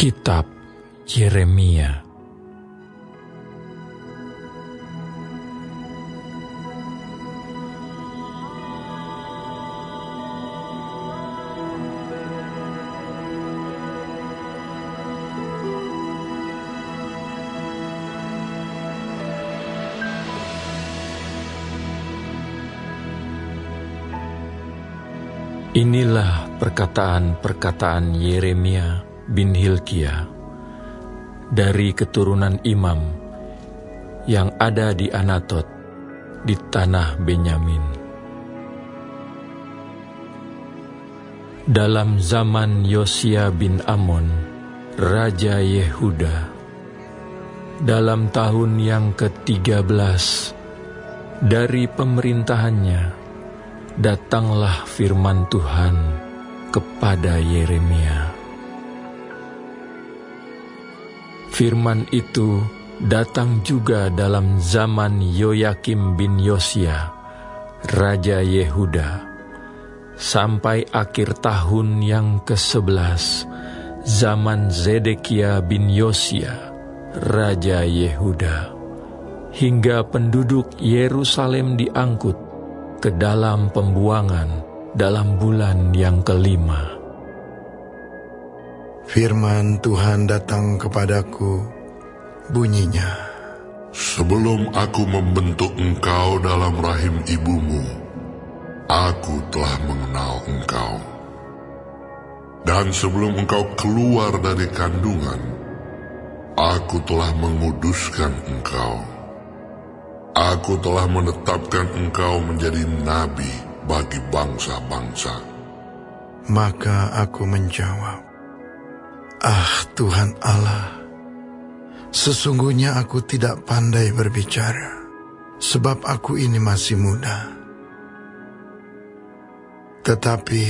Kitab Yeremia. Inilah perkataan-perkataan Yeremia bin Hilkia dari keturunan imam yang ada di Anatot di tanah Benyamin. Dalam zaman Yosia bin Amon, Raja Yehuda, dalam tahun yang ke-13 dari pemerintahannya, datanglah firman Tuhan kepada Yeremia. Firman itu datang juga dalam zaman Yoyakim bin Yosia, Raja Yehuda, sampai akhir tahun yang ke-11, zaman Zedekia bin Yosia, Raja Yehuda, hingga penduduk Yerusalem diangkut ke dalam pembuangan dalam bulan yang ke-5. Firman Tuhan datang kepadaku, bunyinya, sebelum aku membentuk engkau dalam rahim ibumu, aku telah mengenal engkau. Dan sebelum engkau keluar dari kandungan, aku telah menguduskan engkau. Aku telah menetapkan engkau menjadi nabi bagi bangsa-bangsa. Maka aku menjawab, ah Tuhan Allah, sesungguhnya aku tidak pandai berbicara, sebab aku ini masih muda. Tetapi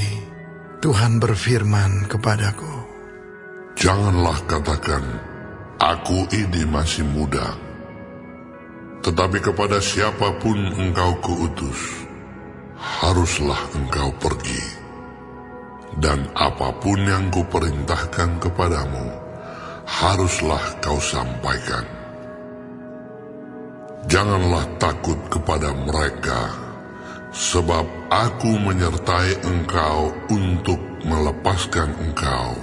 Tuhan berfirman kepadaku, janganlah katakan, aku ini masih muda. Tetapi kepada siapapun engkau kuutus, haruslah engkau pergi. Dan apapun yang kuperintahkan kepadamu, haruslah kau sampaikan. Janganlah takut kepada mereka, sebab aku menyertai engkau untuk melepaskan engkau.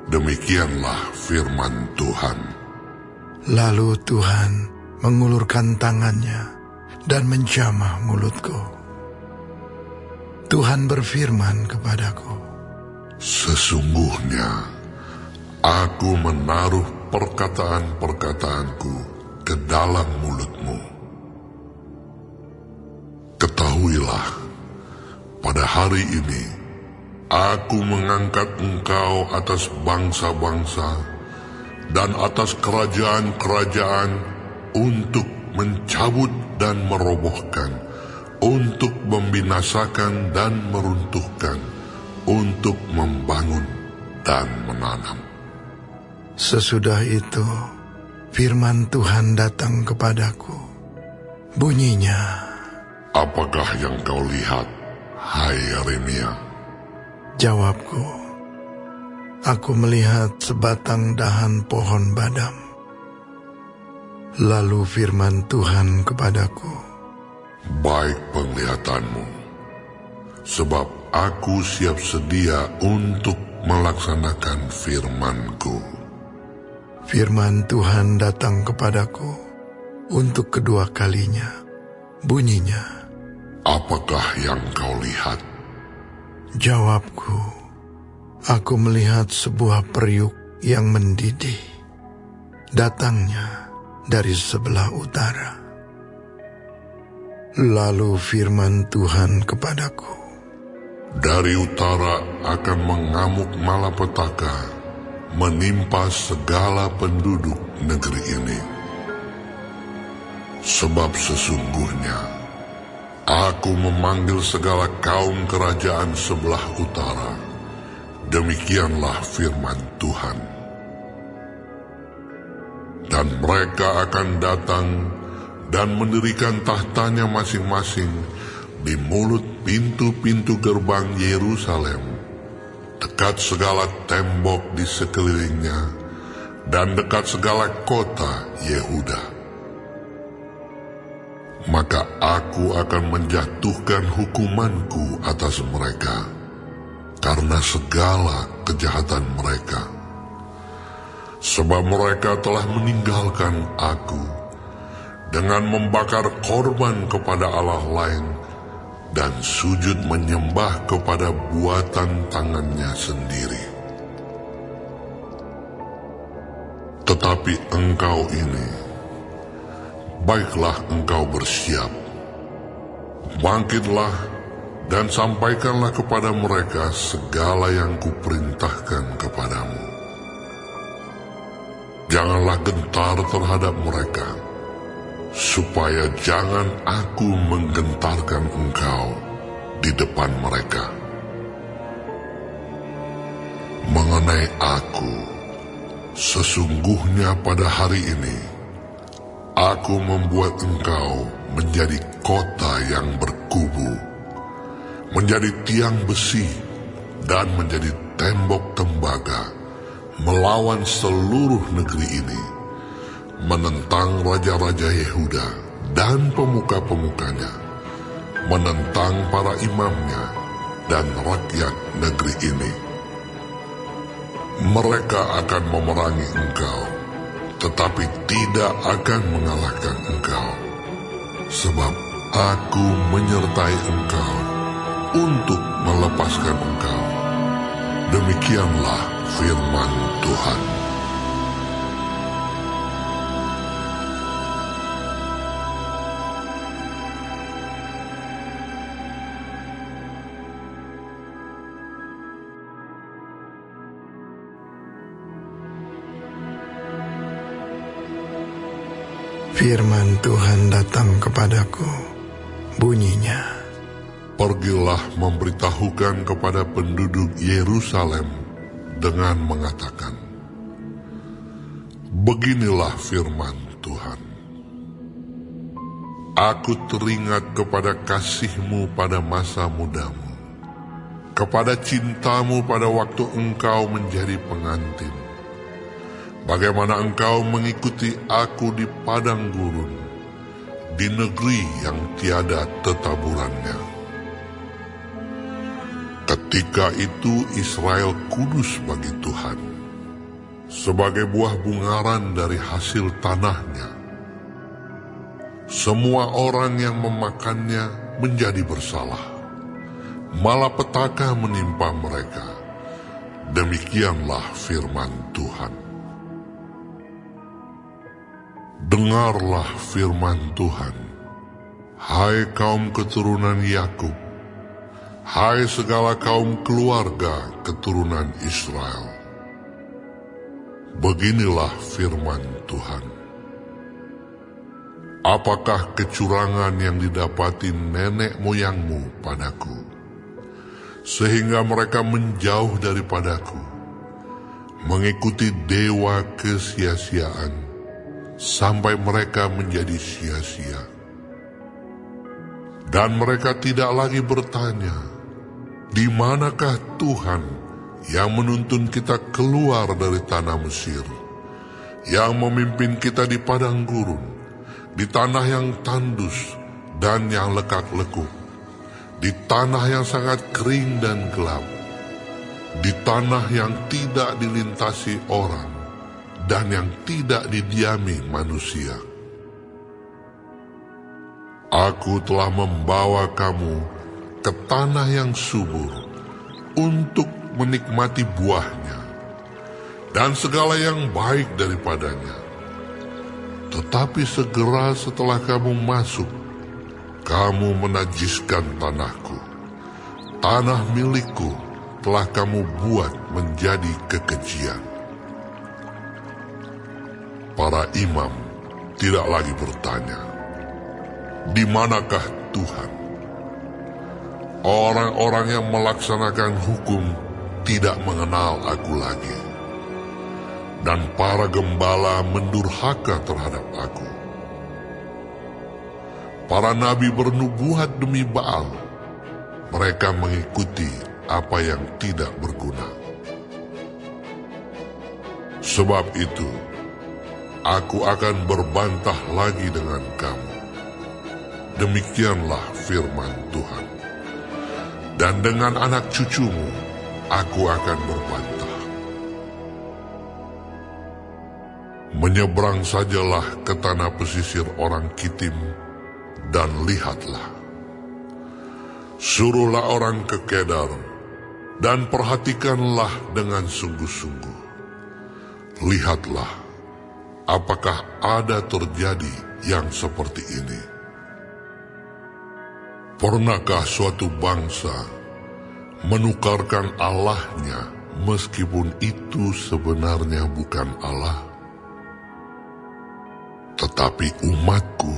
Demikianlah firman Tuhan. Lalu Tuhan mengulurkan tangannya dan menjamah mulutku. Tuhan berfirman kepadaku, sesungguhnya aku menaruh perkataan-perkataanku ke dalam mulutmu. Ketahuilah, pada hari ini aku mengangkat engkau atas bangsa-bangsa dan atas kerajaan-kerajaan untuk mencabut dan merobohkan, untuk membinasakan dan meruntuhkan, untuk membangun dan menanam. Sesudah itu, firman Tuhan datang kepadaku. Bunyinya, apakah yang kau lihat, hai Yeremia? Jawabku, aku melihat sebatang dahan pohon badam. Lalu firman Tuhan kepadaku, baik penglihatanmu, sebab aku siap sedia untuk melaksanakan firman-Ku. Firman Tuhan datang kepadaku untuk kedua kalinya. Bunyinya, apakah yang kau lihat? Jawabku, aku melihat sebuah periuk yang mendidih. Datangnya dari sebelah utara. Lalu firman Tuhan kepadaku, dari utara akan mengamuk malapetaka, menimpa segala penduduk negeri ini. Sebab sesungguhnya aku memanggil segala kaum kerajaan sebelah utara. Demikianlah firman Tuhan. Dan mereka akan datang dan mendirikan tahtanya masing-masing di mulut pintu-pintu gerbang Yerusalem, dekat segala tembok di sekelilingnya, dan dekat segala kota Yehuda. Maka aku akan menjatuhkan hukumanku atas mereka, karena segala kejahatan mereka. Sebab mereka telah meninggalkan aku, dengan membakar korban kepada Allah lain, dan sujud menyembah kepada buatan tangannya sendiri. Tetapi engkau ini, baiklah engkau bersiap, bangkitlah dan sampaikanlah kepada mereka segala yang kuperintahkan kepadamu. Janganlah gentar terhadap mereka, supaya jangan aku menggentarkan engkau di depan mereka. Mengenai aku, sesungguhnya pada hari ini, aku membuat engkau menjadi kota yang berkubu, menjadi tiang besi, dan menjadi tembok tembaga, melawan seluruh negeri ini, menentang raja-raja Yehuda dan pemuka-pemukanya, menentang para imamnya dan rakyat negeri ini. Mereka akan memerangi engkau, tetapi tidak akan mengalahkan engkau, sebab aku menyertai engkau untuk melepaskan engkau. Demikianlah firman Tuhan. Firman Tuhan datang kepadaku, bunyinya, Pergilah memberitahukan kepada penduduk Yerusalem dengan mengatakan, beginilah firman Tuhan. Aku teringat kepada kasihmu pada masa mudamu, kepada cintamu pada waktu engkau menjadi pengantin. Bagaimana engkau mengikuti aku di padang gurun, di negeri yang tiada tetaburannya. Ketika itu Israel kudus bagi Tuhan, sebagai buah bungaran dari hasil tanahnya. Semua orang yang memakannya menjadi bersalah, malapetaka menimpa mereka. Demikianlah firman Tuhan. Dengarlah firman Tuhan, hai kaum keturunan Yakub, hai segala kaum keluarga keturunan Israel. Beginilah firman Tuhan. Apakah kecurangan yang didapati nenek moyangmu padaku, sehingga mereka menjauh daripadaku, mengikuti dewa kesia-siaan, sampai mereka menjadi sia-sia. Dan mereka tidak lagi bertanya, di manakah Tuhan yang menuntun kita keluar dari tanah Mesir, yang memimpin kita di padang gurun, di tanah yang tandus dan yang lekak-lekuk, di tanah yang sangat kering dan gelap, di tanah yang tidak dilintasi orang, dan yang tidak didiami manusia. Aku telah membawa kamu ke tanah yang subur untuk menikmati buahnya dan segala yang baik daripadanya. Tetapi segera setelah kamu masuk, kamu menajiskan tanahku. Tanah milikku telah kamu buat menjadi kekejian. Para imam tidak lagi bertanya, di manakah Tuhan? Orang-orang yang melaksanakan hukum tidak mengenal aku lagi. Dan para gembala mendurhaka terhadap aku. Para nabi bernubuat demi Baal. Mereka mengikuti apa yang tidak berguna. Sebab itu, aku akan berbantah lagi dengan kamu. Demikianlah firman Tuhan. Dan dengan anak cucumu, aku akan berbantah. Menyeberang sajalah ke tanah pesisir orang Kitim, dan lihatlah. Suruhlah orang ke Kedar, dan perhatikanlah dengan sungguh-sungguh. Lihatlah, apakah ada terjadi yang seperti ini. Pernahkah suatu bangsa menukarkan Allahnya meskipun itu sebenarnya bukan Allah? Tetapi umatku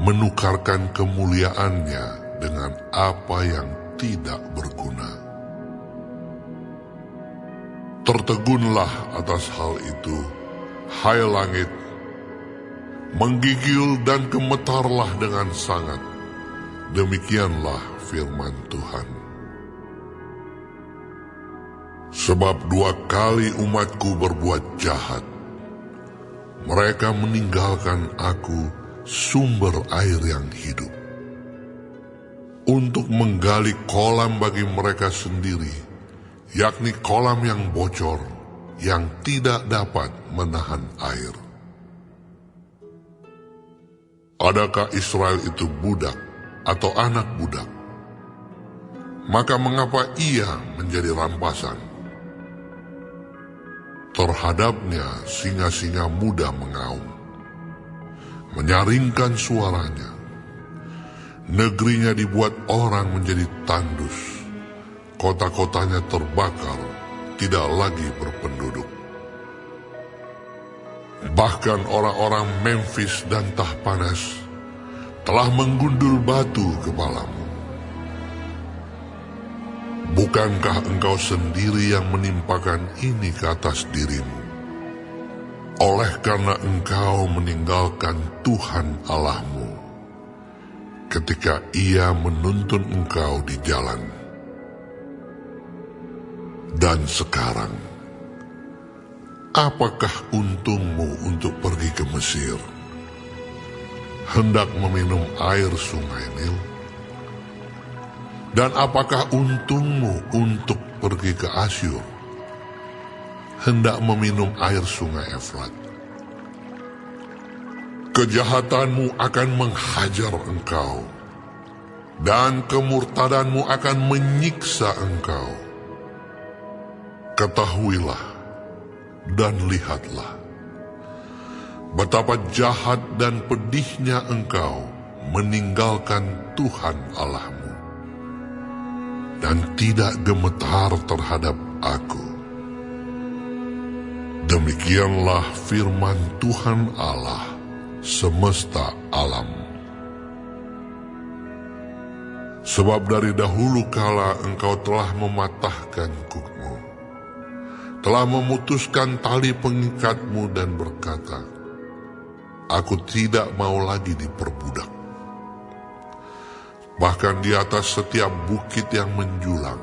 menukarkan kemuliaannya dengan apa yang tidak berguna. Tertegunlah atas hal itu, hai langit, menggigil dan gemetarlah dengan sangat. Demikianlah firman Tuhan. Sebab 2 kali umatku berbuat jahat. Mereka meninggalkan aku sumber air yang hidup, untuk menggali kolam bagi mereka sendiri, yakni kolam yang bocor, yang tidak dapat menahan air. Adakah Israel itu budak atau anak budak? Maka mengapa ia menjadi rampasan? Terhadapnya singa-singa muda mengaum, menyaringkan suaranya. Negerinya dibuat orang menjadi tandus, kota-kotanya terbakar, tidak lagi berpenduduk. Bahkan orang-orang Memphis dan Tahpanes telah menggundul batu kepalamu. Bukankah engkau sendiri yang menimpakan ini ke atas dirimu? Oleh karena engkau meninggalkan Tuhan Allahmu ketika Ia menuntun engkau di jalan. Dan sekarang, apakah untungmu untuk pergi ke Mesir, hendak meminum air sungai Nil? Dan apakah untungmu untuk pergi ke Asyur, hendak meminum air sungai Efrat? Kejahatanmu akan menghajar engkau, dan kemurtadanmu akan menyiksa engkau. Ketahuilah dan lihatlah, betapa jahat dan pedihnya engkau meninggalkan Tuhan Allahmu, dan tidak gemetar terhadap aku. Demikianlah firman Tuhan Allah semesta alam. Sebab dari dahulu kala engkau telah mematahkan kukmu, telah memutuskan tali pengikatmu dan berkata, aku tidak mau lagi diperbudak. Bahkan di atas setiap bukit yang menjulang,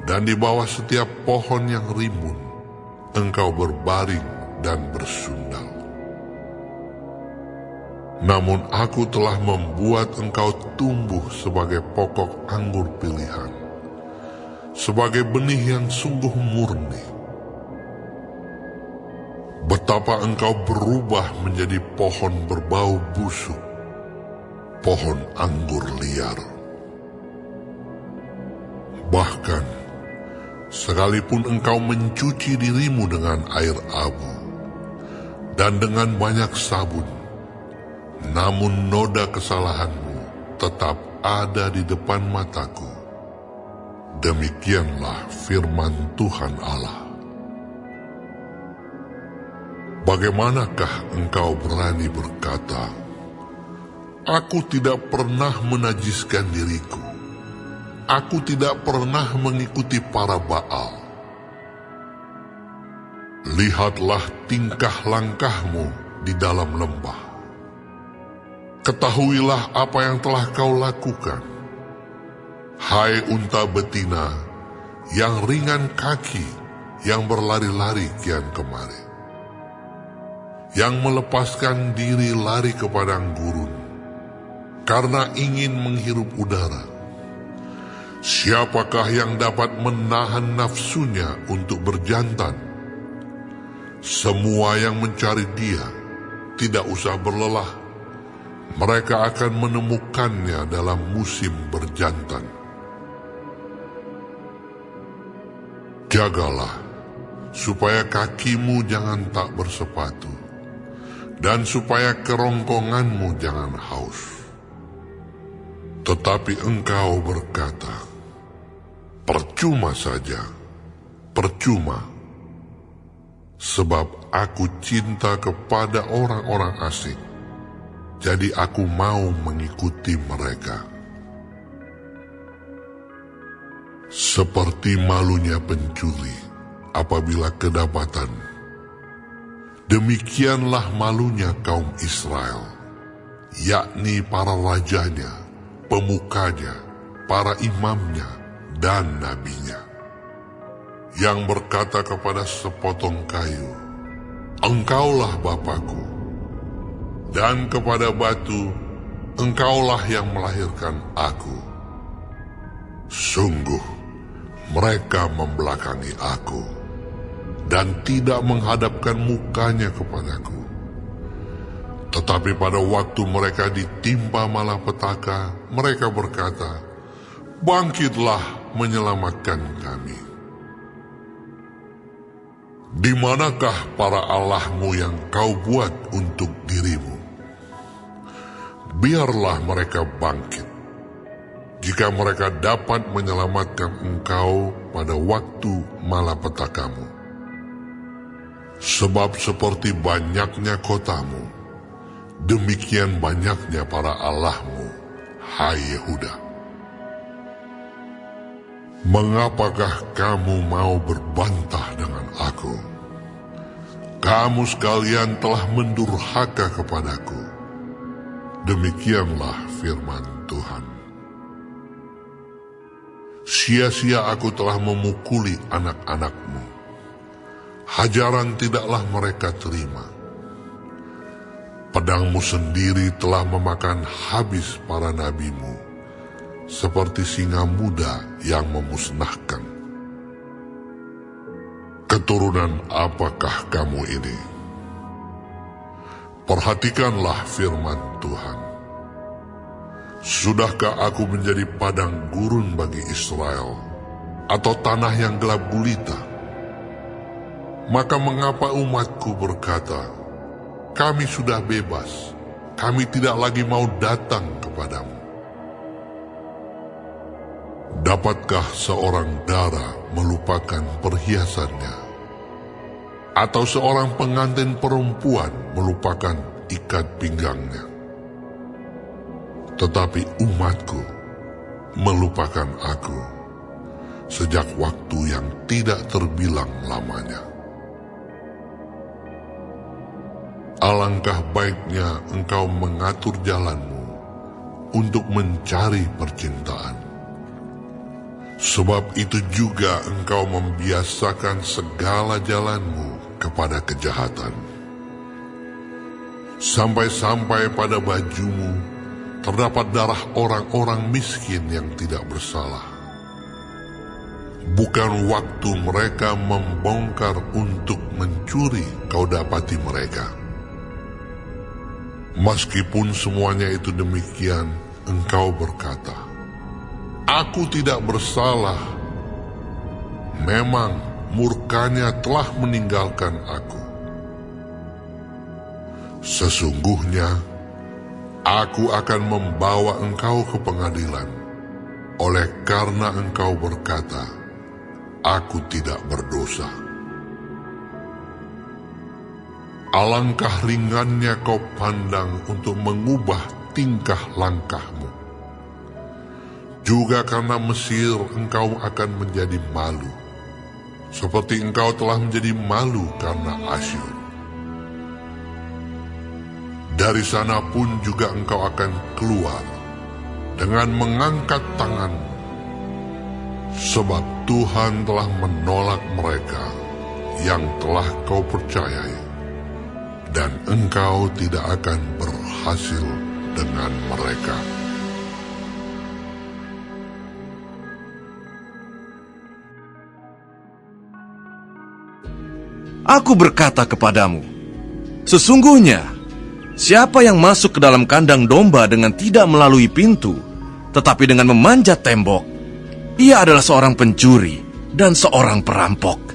dan di bawah setiap pohon yang rimbun, engkau berbaring dan bersundal. Namun aku telah membuat engkau tumbuh sebagai pokok anggur pilihan, sebagai benih yang sungguh murni. Betapa engkau berubah menjadi pohon berbau busuk, pohon anggur liar. Bahkan, sekalipun engkau mencuci dirimu dengan air abu dan dengan banyak sabun, namun noda kesalahanmu tetap ada di depan mataku. Demikianlah firman Tuhan Allah. Bagaimanakah engkau berani berkata, aku tidak pernah menajiskan diriku, aku tidak pernah mengikuti para Baal. Lihatlah tingkah langkahmu di dalam lembah. Ketahuilah apa yang telah kau lakukan. Hai unta betina yang ringan kaki, yang berlari-lari kian kemari, yang melepaskan diri lari ke padang gurun, karena ingin menghirup udara. Siapakah yang dapat menahan nafsunya untuk berjantan? Semua yang mencari dia tidak usah berlelah. Mereka akan menemukannya dalam musim berjantan. Jagalah, supaya kakimu jangan tak bersepatu, dan supaya kerongkonganmu jangan haus. Tetapi engkau berkata, percuma saja, percuma, sebab aku cinta kepada orang-orang asing, jadi aku mau mengikuti mereka. Seperti malunya pencuri apabila kedapatan, demikianlah malunya kaum Israel, yakni para rajanya, pemukanya, para imamnya, dan nabinya, yang berkata kepada sepotong kayu, engkaulah Bapakku, dan kepada batu, engkaulah yang melahirkan aku. Sungguh, mereka membelakangi aku, dan tidak menghadapkan mukanya kepadaku. Tetapi pada waktu mereka ditimpa malapetaka, mereka berkata, bangkitlah menyelamatkan kami. Di manakah para allahmu yang kau buat untuk dirimu? Biarlah mereka bangkit, jika mereka dapat menyelamatkan engkau pada waktu malapetakamu. Sebab seperti banyaknya kotamu, demikian banyaknya para allahmu, hai Yehuda. Mengapakah kamu mau berbantah dengan aku? Kamu sekalian telah mendurhaka kepadaku. Demikianlah firman Tuhan. Sia-sia aku telah memukuli anak-anakmu. Hajaran tidaklah mereka terima. Pedangmu sendiri telah memakan habis para nabimu, seperti singa muda yang memusnahkan. Keturunan apakah kamu ini? Perhatikanlah firman Tuhan. Sudahkah aku menjadi padang gurun bagi Israel, atau tanah yang gelap gulita? Maka mengapa umatku berkata, kami sudah bebas, kami tidak lagi mau datang kepadamu? Dapatkah seorang dara melupakan perhiasannya, atau seorang pengantin perempuan melupakan ikat pinggangnya? Tetapi umatku melupakan aku sejak waktu yang tidak terbilang lamanya. Alangkah baiknya engkau mengatur jalanmu untuk mencari percintaan. Sebab itu juga engkau membiasakan segala jalanmu kepada kejahatan. Sampai-sampai pada bajumu terdapat darah orang-orang miskin yang tidak bersalah. Bukan waktu mereka membongkar untuk mencuri kau dapati mereka. Meskipun semuanya itu demikian, engkau berkata, aku tidak bersalah. Memang murkanya telah meninggalkan aku. Sesungguhnya, aku akan membawa engkau ke pengadilan, oleh karena engkau berkata, aku tidak berdosa. Alangkah ringannya kau pandang untuk mengubah tingkah langkahmu. Juga karena Mesir engkau akan menjadi malu, seperti engkau telah menjadi malu karena Asyur. Dari sana pun juga engkau akan keluar dengan mengangkat tanganmu sebab Tuhan telah menolak mereka yang telah kau percayai, dan engkau tidak akan berhasil dengan mereka. Aku berkata kepadamu, sesungguhnya, siapa yang masuk ke dalam kandang domba dengan tidak melalui pintu, tetapi dengan memanjat tembok, ia adalah seorang pencuri dan seorang perampok.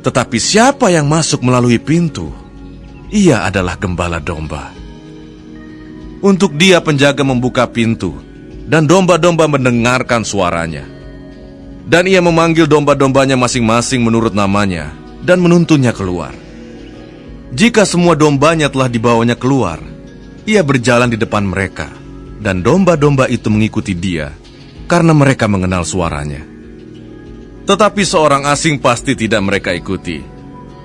Tetapi siapa yang masuk melalui pintu, ia adalah gembala domba. Untuk dia penjaga membuka pintu, dan domba-domba mendengarkan suaranya. Dan ia memanggil domba-dombanya masing-masing menurut namanya, dan menuntunnya keluar. Jika semua dombanya telah dibawanya keluar, ia berjalan di depan mereka, dan domba-domba itu mengikuti dia, karena mereka mengenal suaranya. Tetapi seorang asing pasti tidak mereka ikuti,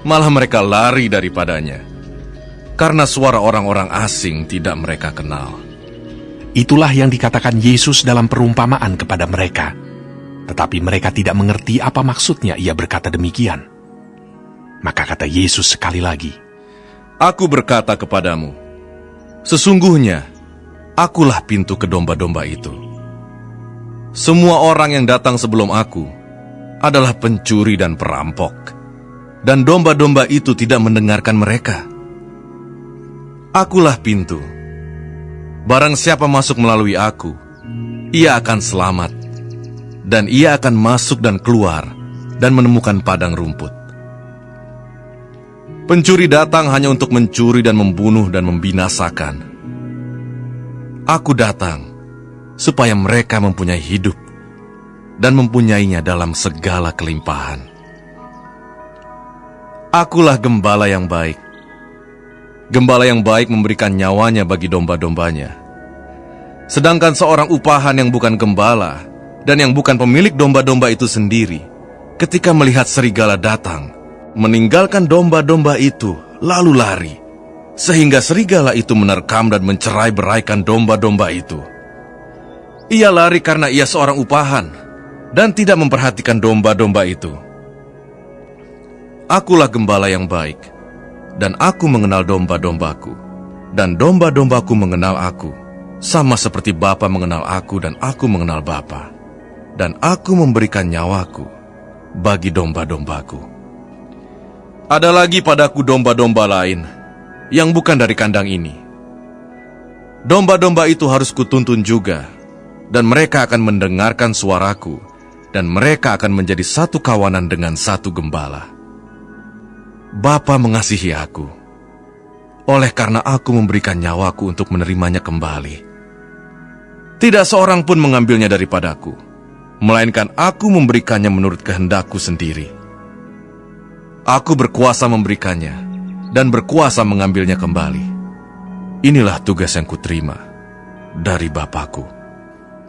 malah mereka lari daripadanya, karena suara orang-orang asing tidak mereka kenal. Itulah yang dikatakan Yesus dalam perumpamaan kepada mereka. Tetapi mereka tidak mengerti apa maksudnya ia berkata demikian. Maka kata Yesus sekali lagi, Aku berkata kepadamu, sesungguhnya, akulah pintu ke domba-domba itu. Semua orang yang datang sebelum aku adalah pencuri dan perampok, dan domba-domba itu tidak mendengarkan mereka. Akulah pintu. Barang siapa masuk melalui aku, ia akan selamat, dan ia akan masuk dan keluar dan menemukan padang rumput. Pencuri datang hanya untuk mencuri dan membunuh dan membinasakan. Aku datang supaya mereka mempunyai hidup dan mempunyainya dalam segala kelimpahan. Akulah gembala yang baik. Gembala yang baik memberikan nyawanya bagi domba-dombanya. Sedangkan seorang upahan yang bukan gembala dan yang bukan pemilik domba-domba itu sendiri, ketika melihat serigala datang, meninggalkan domba-domba itu, lalu lari, sehingga serigala itu menerkam dan mencerai-beraikan domba-domba itu. Ia lari karena ia seorang upahan, dan tidak memperhatikan domba-domba itu. Akulah gembala yang baik, dan aku mengenal domba-dombaku, dan domba-dombaku mengenal aku, sama seperti Bapa mengenal aku dan aku mengenal Bapa, dan aku memberikan nyawaku bagi domba-dombaku. Ada lagi padaku domba-domba lain yang bukan dari kandang ini. Domba-domba itu harus kutuntun juga, dan mereka akan mendengarkan suaraku, dan mereka akan menjadi satu kawanan dengan satu gembala. Bapa mengasihi aku, oleh karena aku memberikan nyawaku untuk menerimanya kembali. Tidak seorang pun mengambilnya daripadaku, melainkan aku memberikannya menurut kehendakku sendiri. Aku berkuasa memberikannya, dan berkuasa mengambilnya kembali. Inilah tugas yang kuterima dari Bapakku.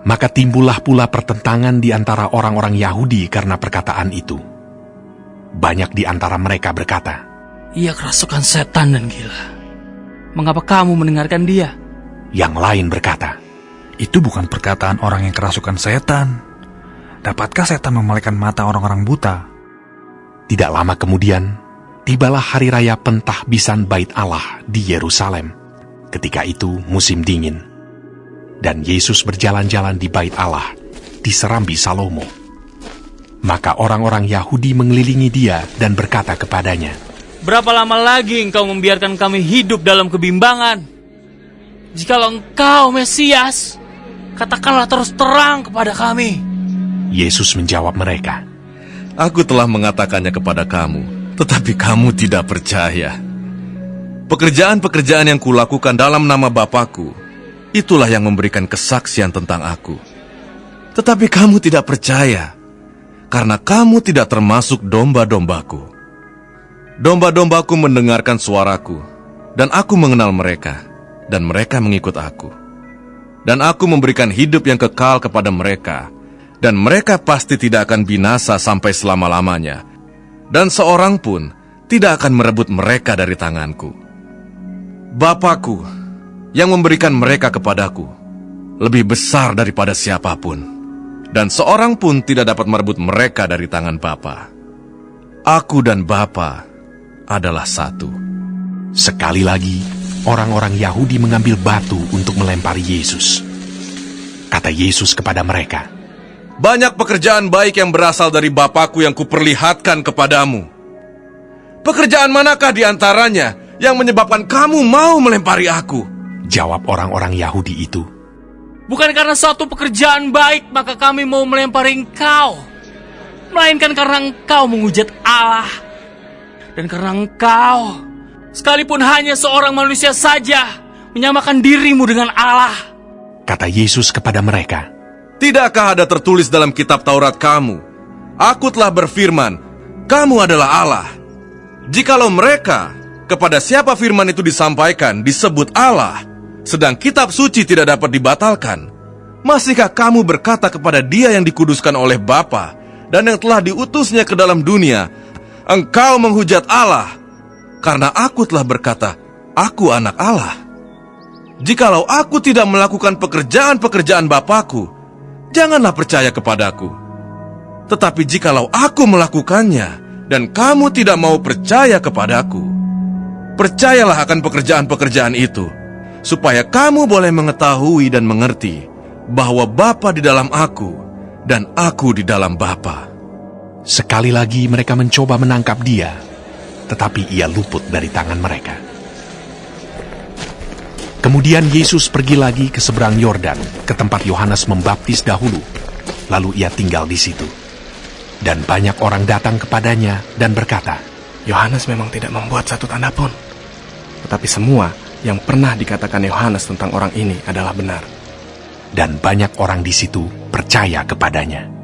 Maka timbullah pula pertentangan di antara orang-orang Yahudi karena perkataan itu. Banyak di antara mereka berkata, Ia kerasukan setan dan gila. Mengapa kamu mendengarkan dia? Yang lain berkata, Itu bukan perkataan orang yang kerasukan setan. Dapatkah setan memalingkan mata orang-orang buta? Tidak lama kemudian, tibalah hari raya pentahbisan Bait Allah di Yerusalem. Ketika itu musim dingin, dan Yesus berjalan-jalan di Bait Allah di Serambi Salomo. Maka orang-orang Yahudi mengelilingi dia dan berkata kepadanya, Berapa lama lagi engkau membiarkan kami hidup dalam kebimbangan? Jikalau engkau Mesias, katakanlah terus terang kepada kami. Yesus menjawab mereka, Aku telah mengatakannya kepada kamu, tetapi kamu tidak percaya. Pekerjaan-pekerjaan yang kulakukan dalam nama Bapakku, itulah yang memberikan kesaksian tentang aku. Tetapi kamu tidak percaya, karena kamu tidak termasuk domba-dombaku. Domba-dombaku mendengarkan suaraku, dan aku mengenal mereka, dan mereka mengikut aku. Dan aku memberikan hidup yang kekal kepada mereka, dan mereka pasti tidak akan binasa sampai selama-lamanya, dan seorang pun tidak akan merebut mereka dari tanganku. Bapakku yang memberikan mereka kepadaku lebih besar daripada siapapun, dan seorang pun tidak dapat merebut mereka dari tangan Bapa. Aku dan Bapa adalah satu. Sekali lagi, orang-orang Yahudi mengambil batu untuk melempari Yesus. Kata Yesus kepada mereka, "Banyak pekerjaan baik yang berasal dari Bapa-Ku yang kuperlihatkan kepadamu. Pekerjaan manakah di antaranya yang menyebabkan kamu mau melempari aku?" Jawab orang-orang Yahudi itu, Bukan karena suatu pekerjaan baik maka kami mau melempari engkau, melainkan karena engkau menghujat Allah. Dan karena engkau, sekalipun hanya seorang manusia saja, menyamakan dirimu dengan Allah. Kata Yesus kepada mereka, "Tidakkah ada tertulis dalam kitab Taurat kamu, Aku telah berfirman, kamu adalah Allah. Jikalau mereka, kepada siapa firman itu disampaikan, disebut Allah, sedang kitab suci tidak dapat dibatalkan, masihkah kamu berkata kepada Dia yang dikuduskan oleh Bapa dan yang telah diutusnya ke dalam dunia, engkau menghujat Allah, karena aku telah berkata, aku anak Allah? Jikalau aku tidak melakukan pekerjaan-pekerjaan Bapa-Ku, janganlah percaya kepadaku. Tetapi jikalau aku melakukannya, dan kamu tidak mau percaya kepadaku, percayalah akan pekerjaan-pekerjaan itu, supaya kamu boleh mengetahui dan mengerti bahwa Bapa di dalam aku, dan aku di dalam Bapa." Sekali lagi mereka mencoba menangkap Dia, tetapi Ia luput dari tangan mereka. Kemudian Yesus pergi lagi ke seberang Yordan, ke tempat Yohanes membaptis dahulu. Lalu Ia tinggal di situ. Dan banyak orang datang kepadanya dan berkata, Yohanes memang tidak membuat satu tanda pun, tetapi semua yang pernah dikatakan Yohanes tentang orang ini adalah benar. Dan banyak orang di situ percaya kepadanya.